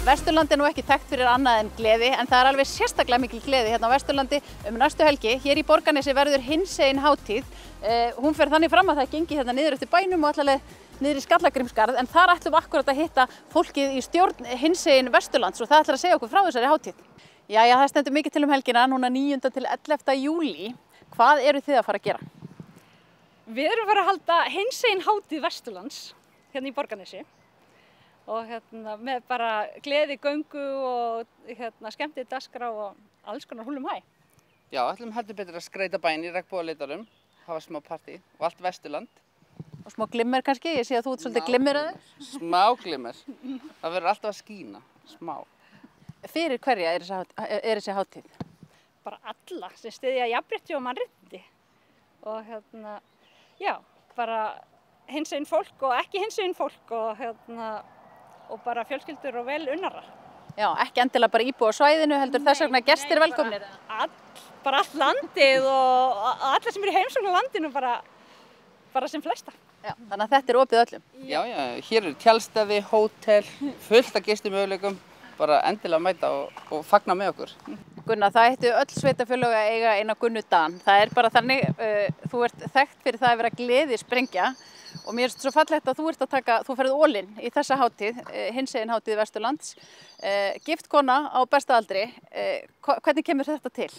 Vesturland nú ekki þekkt fyrir annað en gleði, en það alveg sérstaklega mikil gleði hérna á Vesturlandi næstu helgi. Hér í Borgarnesi verður hinsegin hátíð. Hún fer þannig fram að það gengi hérna niður eftir bænum og allaveg niður í Skallagrímsgarð, en þar ætlum við akkúrat að hitta fólkið í stjórn hinsegin Vesturlands og það ætlar að segja okkur frá þessari hátíð. Jæja, það stendur mikið til helgina, núna 9. til 11. júlí. Hvað eru þið að fara að gera? Við erum að fara að halda hinsegin hátíð Vesturlands hérna í Borgarnesi og með bara gleði, göngu og skemmtið dagskrá og alls konar húllum hæ. Já, ætlum heldur betur að skreyta bæinn í regnbogaliturum, hafa smá partí og allt Vesturland. Og smá glimmer kannski, ég sé að þú ert svolítið glimmeraður. Smá glimmer, það verður alltaf að skína, smá. Fyrir hverja er þessi hátíð? Bara alla sem styðja jafnrétti og mannréttindi og já, bara hinsegin fólk og ekki hinsegin fólk og bara fjölskyldur og vel unnara. Já, ekki endilega bara íbúa á svæðinu, heldur þess vegna gestir velkomnir? Bara allt landið og alla sem eru í heimsókn á landinu bara sem flesta. Já, þannig að þetta er opið öllum? Já, hér eru tjaldstæði, hótel, fullt af gistimöguleikum, bara endilega mæta og fagna með okkur. Gunnar, það ættu öll sveitafélög að eiga eina Gunnu Dan. Það er bara þannig, þú ert þekkt fyrir það að vera gleðisprengja og mér finnst svo fallegt að þú ferð all-in í þessa hátíð, hinsegin hátíð Vesturlands. Gift kona á besta aldri, hvernig kemur þetta til?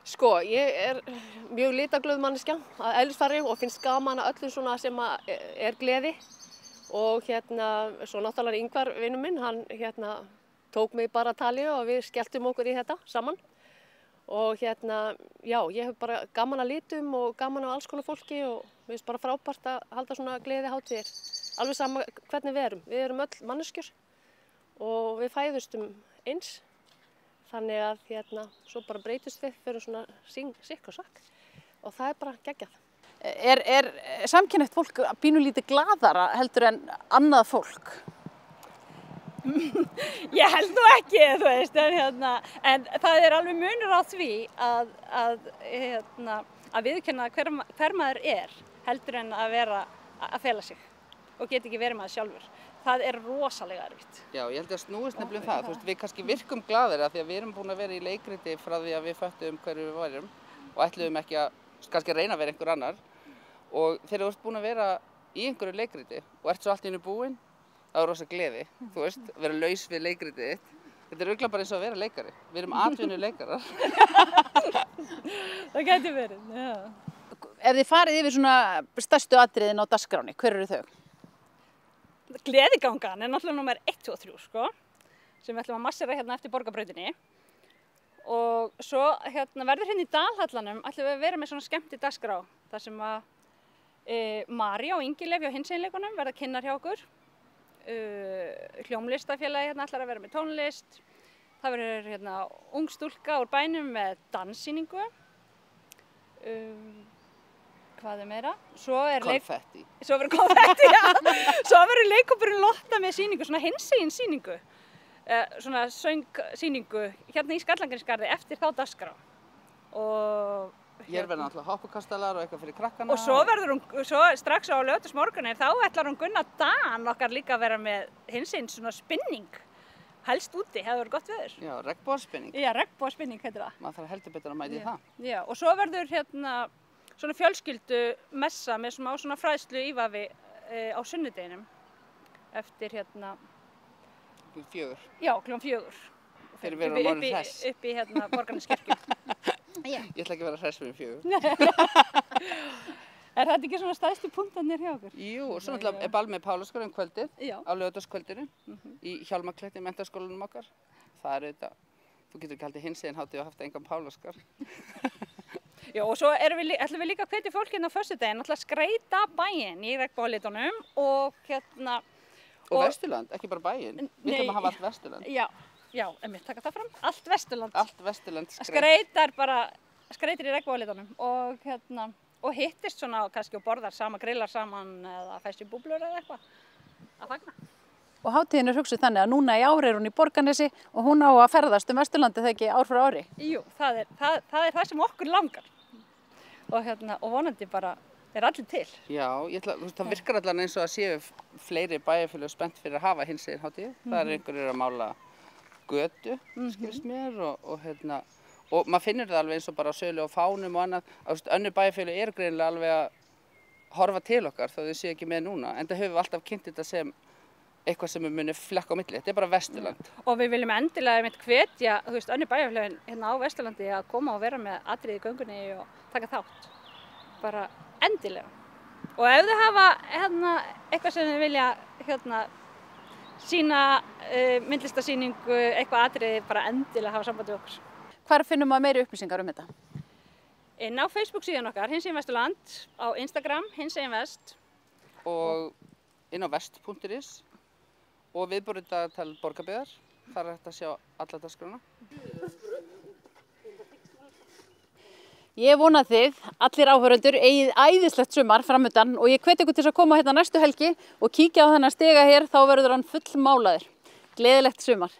Sko, ég er mjög litaglöð manneskja að eðlisfari og finnst gaman að öllu svona sem er gleði og svo náttúrulega Ingvar vinur minn, hann tók mig bara að tali og við skelltum okkur í þetta saman og já, ég hef bara gaman að litum og gaman á alls konar fólki og mér finnst bara frábært að halda svona gleði hátíðir, alveg sama hvernig við erum öll manneskjur og við fæðustum eins. Þannig að svo bara breytist við fyrir svona sikk og sakk og það er bara geggjað. Er samkynhneigt fólk pínulítið glaðara heldur en annað fólk? Ég held nú ekki, þú veist, en það er alveg munur á því að viðurkenna hver maður er heldur en að vera að fela sig og geta ekki verið maður sjálfur. Það er rosalega erfitt. Já, ég held að snúist nefnilega það. Þú veist, við kannski virkum glaðir af því að við erum búin að vera í leikriti frá því að við föttum hverju við værum og ætluðum ekki kannski að reyna að vera einhver annar. Og þegar þú ert búin að vera í einhverju leikriti og ert svo allt í einu búinn, þá er rosa gleði. Þú veist, vera laus við leikritið þitt. Þetta er örugglega bara eins og að vera leikari. Við erum atvinnuleikarar. Það gæti verið, já. Ef þið farið yfir svona stærstu atriðin á dagskráni, hver eru þau? Gleðigangan er náttúrulega númer 1, 2 og 3 sko, sem við ætlum að massera hérna eftir Borgarbrautinni og svo verður hérna í Dalhallanum ætlum við að vera með svona skemmti dagskrá þar sem að María og Ingileif hjá hinseginleikunum verða kynnar hjá okkur, hljómlistafélagi hérna ætlar að vera með tónlist, það verður hérna ung stúlka úr bænum með danssýningu, hvað er meira? Konfetti. Svo verður konfetti, já. Svo verður leikhópurinn Lotta með sýningu, svona hinsegin sýningu, svona söngsýningu hérna í Skallagrímsgarði eftir þá dagskrá. Hér verður náttúrulega hoppukastalar og eitthvað fyrir krakkana. Og svo verður hún, strax á laugardagsmorgunin, þá ætlar hún Gunna Dan okkar líka að vera með hinsegin svona spinning. Helst úti, hefur verið gott veður. Já, regnbogaspinning. Já, regnbogaspinning heitir það. Maður þarf heldur betur að mæta í það. Já, og svo verður svona fjölskyldu messa með svona fræðslu ívafi á sunnudeginum eftir Klukkan 4. Já, klukkan 4. Þegar við erum orðin hress. Upp í Borgarneskirkju. Ég ætla ekki að vera hress fyrir 4. Er þetta ekki svona stærstu punktarnir hjá okkur? Jú, og svo náttúrulega er ball með Pálaskar kvöldið á laugardagskvöldinu í Hjálmakletti, menntaskólanum okkar. Það er þetta, þú getur ekki haldið hinsegin hátíð og haft engan Pálaskar. Já, og svo ætlum við líka að hvetja fólk hérna á föstudaginn að skreyta bæinn í regnbogalitunum og Og Vesturland, ekki bara bæinn. Við þurfum að hafa allt Vesturland. Já, einmitt, taka það fram. Allt Vesturland. Allt Vesturland skreytt. Skreytir í regnbogalitunum og hittist svona kannski og borðar saman, grillar saman eða fæst í búblur eða eitthvað að fagna. Og hátíðin er hugsuð þannig að núna í ár er hún í Borgarnesi og hún á að ferðast Vesturlandi þegar ekki ár frá ári. Jú, það er það sem okkur langar og vonandi bara allir til. Já, það virkar allan eins og að séu fleiri bæjarfélög spennt fyrir að hafa hinsegin hátíð. Það er einhverjir að mála götu, skilst mér, og maður finnur það alveg eins og bara á sölu og fánum og annað. Önnur bæjarfélög eru greinilega alveg að horfa til okkar þó þau séu ekki með núna, en það höfum við alltaf kynnt þetta sem eitthvað sem við munum flekka á milli. Þetta er bara Vesturland. Og við viljum endilega hvetja, önnur bæjarfélögin hérna á Vesturlandi að koma og vera með atriði í göngunni og taka þátt. Bara endilega. Og ef þau hafa eitthvað sem þau vilja sýna myndlistarsýningu, eitthvað atriði, bara endilega hafa samband við okkur. Hvar finnum maður meiri upplýsingar um þetta? Inn á Facebook síðan okkar, Hinsegin Vesturland, á Instagram, Hinsegin Vest. Og inn á vest.is og viðburðardagatal Borgarbyggðar. Þar er hægt að sjá alla dagskrána. Ég vona að þið, allir áhorfendur, eigið æðislegt sumar framundan og ég hvet ykkur til að koma hérna næstu helgi og kíkja á þennan stiga hér, þá verður hann fullmálaður. Gleðilegt sumar!